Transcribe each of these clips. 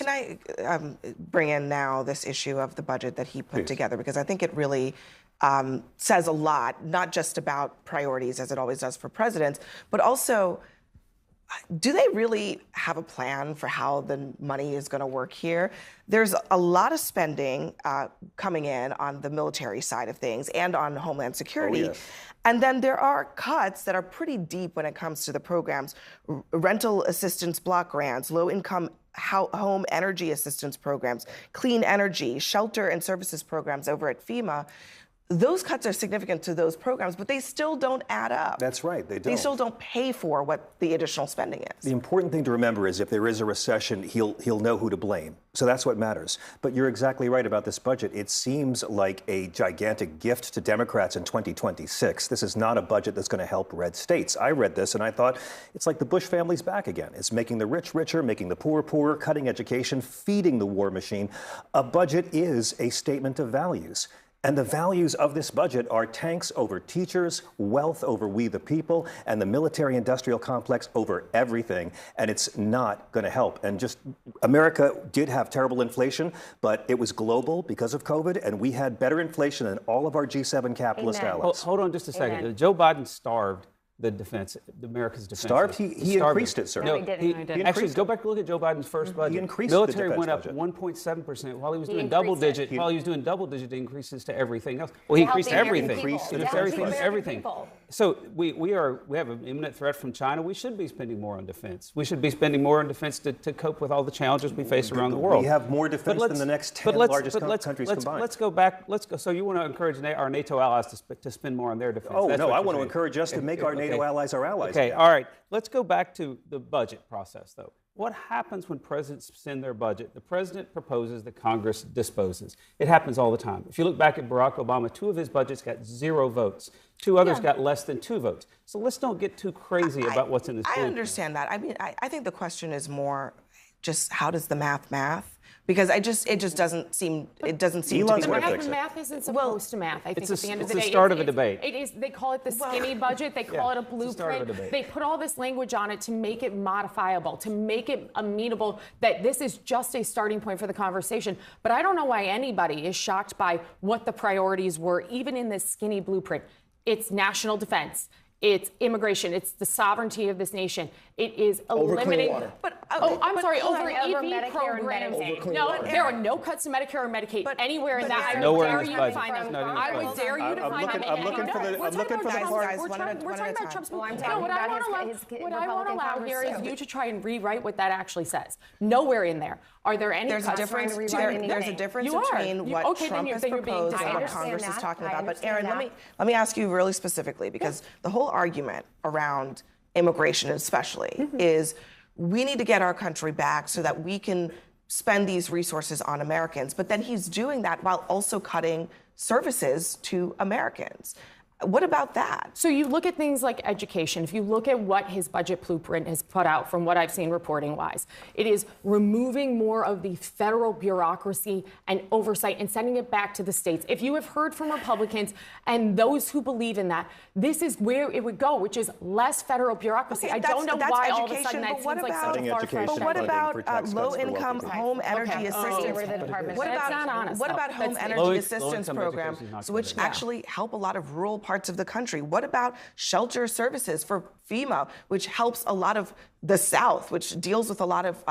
Can I bring in now this issue of the budget that he put together? Because I think it really says a lot, not just about priorities, as it always does for presidents, but also, do they really have a plan for how the money is going to work here? There's a lot of spending coming in on the military side of things and on Homeland Security. Oh, yes. And then there are cuts that are pretty deep when it comes to the programs: rental assistance block grants, low-income home energy assistance programs, clean energy, shelter and services programs over at FEMA. Those cuts are significant to those programs, but they still don't add up. That's right, they don't. They still don't pay for what the additional spending is. The important thing to remember is if there is a recession, he'll know who to blame. So that's what matters. But you're exactly right about this budget. It seems like a gigantic gift to Democrats in 2026. This is not a budget that's going to help red states. I read this and I thought, it's like the Bush family's back again. It's making the rich richer, making the poor poorer, cutting education, feeding the war machine. A budget is a statement of values. And the values of this budget are tanks over teachers, wealth over we the people, and the military-industrial complex over everything. And it's not going to help. And just America did have terrible inflation, but it was global because of COVID, and we had better inflation than all of our G7 capitalist allies. Hold on just a second. Joe Biden starved America's defense. Starved? He increased it, sir. No, he didn't. Actually, go back and look at Joe Biden's first budget. He increased military the defense went up budget. 1.7% while he was doing increased double-digit increases to everything else. Well, he increased everything. Everything. So we have an imminent threat from China. We should be spending more on defense. We should be spending more on defense to cope with all the challenges we face around the world. We have more defense than the next 10 largest countries combined. Let's go back. So you want to encourage our NATO allies to spend more on their defense? Oh, That's no, what I you're want to saying. encourage us to make our NATO allies our allies. Okay, all right. Let's go back to the budget process, though. What happens when presidents send their budget? The president proposes, the Congress disposes. It happens all the time. If you look back at Barack Obama, 2 of his budgets got 0 votes. 2 others got less than 2 votes. So let's don't get too crazy about what's in this I blueprint. understand that. I mean, I think the question is more just how does the math? Because it just doesn't seem to be Elon's working. gonna fix it. Math isn't supposed to math. I think It's at the end of the the day, start of a debate. It is. They call it the skinny budget. They call it a it's the start of a blueprint. debate. They put all this language on it to make it modifiable, to make it amenable. That this is just a starting point for the conversation. But I don't know why anybody is shocked by what the priorities were, even in this skinny blueprint. It's national defense. It's immigration. It's the sovereignty of this nation. It is eliminating. I'm sorry. Over EV programs. No, there are no cuts to Medicare or Medicaid anywhere in that. Nowhere in this budget. I would dare you to find them. I'm looking for the part. We're talking about Trump's. What I want to allow here is you to try and rewrite what that actually says. Nowhere in there are there any There's a cuts. difference. There's a difference between what Trump has proposed and what Congress is talking about. But Aaron, let me ask you really specifically, because the whole argument around immigration, especially, is we need to get our country back so that we can spend these resources on Americans. But then he's doing that while also cutting services to Americans. What about that? So you look at things like education. If you look at what his budget blueprint has put out from what I've seen reporting-wise, it is removing more of the federal bureaucracy and oversight and sending it back to the states. If you have heard from Republicans and those who believe in that, this is where it would go, which is less federal bureaucracy. Okay, I don't know why all of a sudden that but seems like such a far-fetched But what funding about low-income home energy assistance? What about home energy assistance programs, which actually help a lot of rural parts of the country? What about shelter services for FEMA, which helps a lot of the South, which deals with a lot of,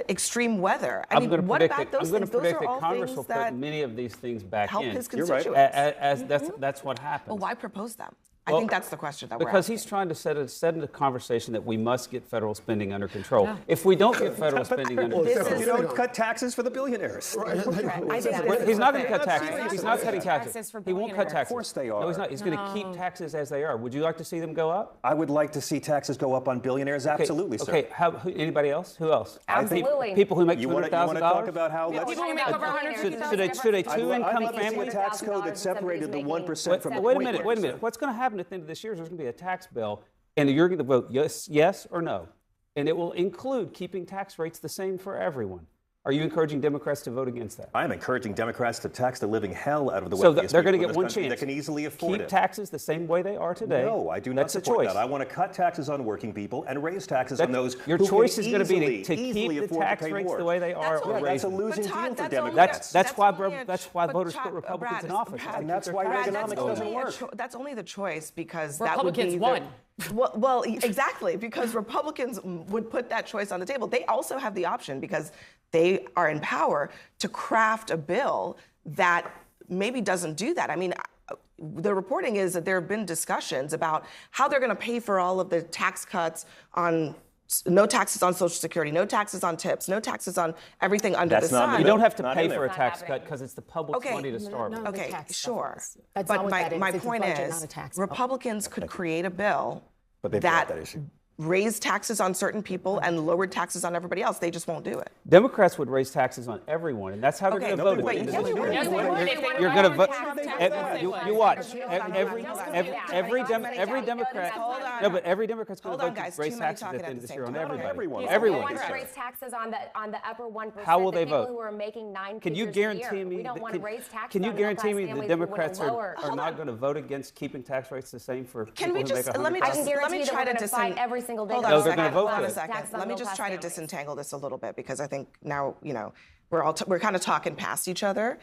extreme weather? I'm going to predict that Congress will put many of these things back help in. his constituents. That's what happens. Well, why propose them? I think that's the question that we're Because asking. he's trying to set in a conversation that we must get federal spending under control. If we don't get federal spending under control, You don't cut taxes for the billionaires. he's not going to cut taxes. He's not cutting taxes. He won't cut taxes. Of course they are. No, he's not. He's going to keep taxes as they are. Would you like to see them go up? I would like to see taxes go up on billionaires. Absolutely, sir. Okay. Anybody else? Who else? Absolutely. People who make You want to $200,000. talk about how? People who make over $150,000. Should a two-income I'd like to see family? a tax code that separated the 1% from the Wait a 0.1%. minute. What's going to happen at the end of this year is there's going to be a tax bill, and you're going to vote yes or no, and it will include keeping tax rates the same for everyone. Are you encouraging Democrats to vote against that? I'm encouraging Democrats to tax the living hell out of the So wealthiest they're going to people in get this one country chance. that can easily afford Keep it. taxes the same way they are today. No, I do not That's support a choice. that. I want to cut taxes on working people and raise taxes on those Your who choice can is going to be easily to keep the afford to tax pay rates more. the way they are. That's or only- raise That's a them. losing But deal Todd, for that's Democrats. That's why only a- that's why but voters Todd, put Republicans Brad, in office. Brad, And that's why Brad, Reaganomics that's doesn't only work. that's only the choice because Republicans that would won. be well, exactly, because Republicans would put that choice on the table. They also have the option, because they are in power, to craft a bill that maybe doesn't do that. I mean, the reporting is that there have been discussions about how they're going to pay for all of the tax cuts on no taxes on Social Security, no taxes on tips, no taxes on everything under That's the not in sun. You don't have to Not pay in for there. a tax happening. cut because it's the public's Okay. money to start with. No, the Okay, tax sure. stuff is- that's But not what that is. my It's a point budget, is, not a tax bill. Republicans could create a bill But they've that got that issue. raised taxes on certain people and lowered taxes on everybody else. They just won't do it. Democrats would raise taxes on everyone, and that's how they're Okay, going to vote. but in yes, this they would. year. Yes, they would. If they You're going to lowered vote. taxes, You watch. Hold on, Every Democrat. Hold on. No, but every Democrat's going Hold to on, vote guys. to raise Too many taxes at talking the at end of the this year same on time. everybody. Everyone. Everyone. We want to raise taxes on the upper 1%. How will they the people vote? who are making nine Can you figures a year. guarantee me? We don't that- want to raise taxes Can you on guarantee me middle-class the families. We wanna Democrats lower- are not going to vote against keeping tax rates the same for Can people we who just make let me I just can let guarantee me that try we're to going to fight every single day. Hold to on a No, they're second. gonna vote Hold on a for it. second. taxes on Let me just middle-class try to families. disentangle this a little bit, because I think now we're kind of talking past each other.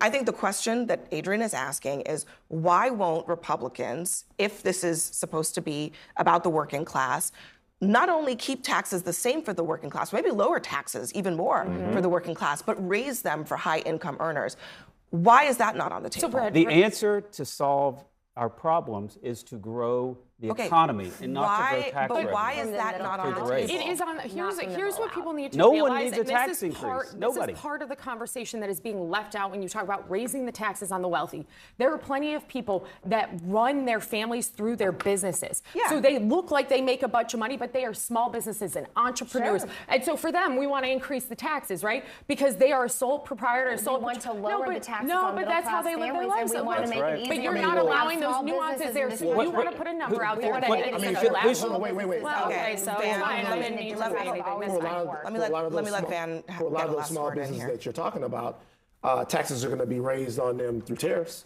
I think the question that Adrian is asking is, why won't Republicans, if this is supposed to be about the working class, not only keep taxes the same for the working class, maybe lower taxes even more for the working class, but raise them for high income earners? Why is that not on the table? Brad, The answer to solve our problems is to grow the economy and not to grow tax but revenue. why is that not on the Through the table? It is on. Here's what people need to No one realize. needs a and this tax is increase. This Nobody. is part of the conversation that is being left out when you talk about raising the taxes on the wealthy. There are plenty of people that run their families through their businesses. Yeah. So they look like they make a bunch of money, but they are small businesses and entrepreneurs. Sure. And so for them, we want to increase the taxes, right? Because they are a sole proprietor, a sole. We want to lower the taxes No, on but that's how middle-class they live their families, lives. and we want to make it easier. But you're for not people to have allowing those small nuances businesses there. in this So you country. want to put a number out there that what- makes I mean, it if- allowable. Wait. Well, Okay, okay, so Van, fine. let I me- didn't need to let me- say anything. For That's a lot fine. of- Let me for a let- lot of let those me let small- Van for a get lot a of those last small word in businesses here. that you're talking about, taxes are going to be raised on them through tariffs.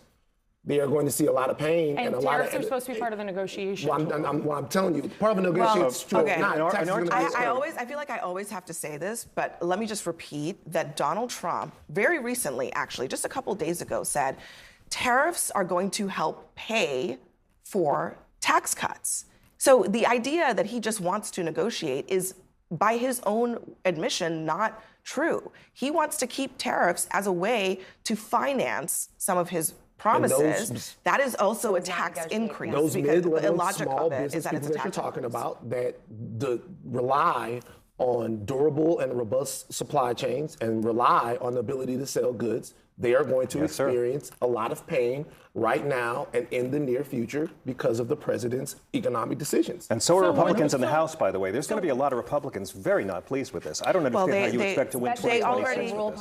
They are going to see a lot of pain And a lot tariffs of. are supposed to be part of the negotiation. Well, I'm telling you, part of the negotiation is true. okay. Not, In our- taxes in our are gonna be- I feel like I always have to say this, but let me just repeat that Donald Trump, very recently, actually, just a couple days ago, said tariffs are going to help pay for tax cuts. So the idea that he just wants to negotiate is, by his own admission, not true. He wants to keep tariffs as a way to finance some of his promises. those- That is also a not tax negotiate, increase. Those because the mid-level logic small of it business is that people it's a that you're tax talking increase. about that rely on durable and robust supply chains and rely on the ability to sell goods, they are going to Yes, sir. experience a lot of pain right now and in the near future because of the president's economic decisions. And so are So Republicans in the so- House, by the way. There's going to be a lot of Republicans very not pleased with this. I don't understand how you expect to win they 2026 already- with this.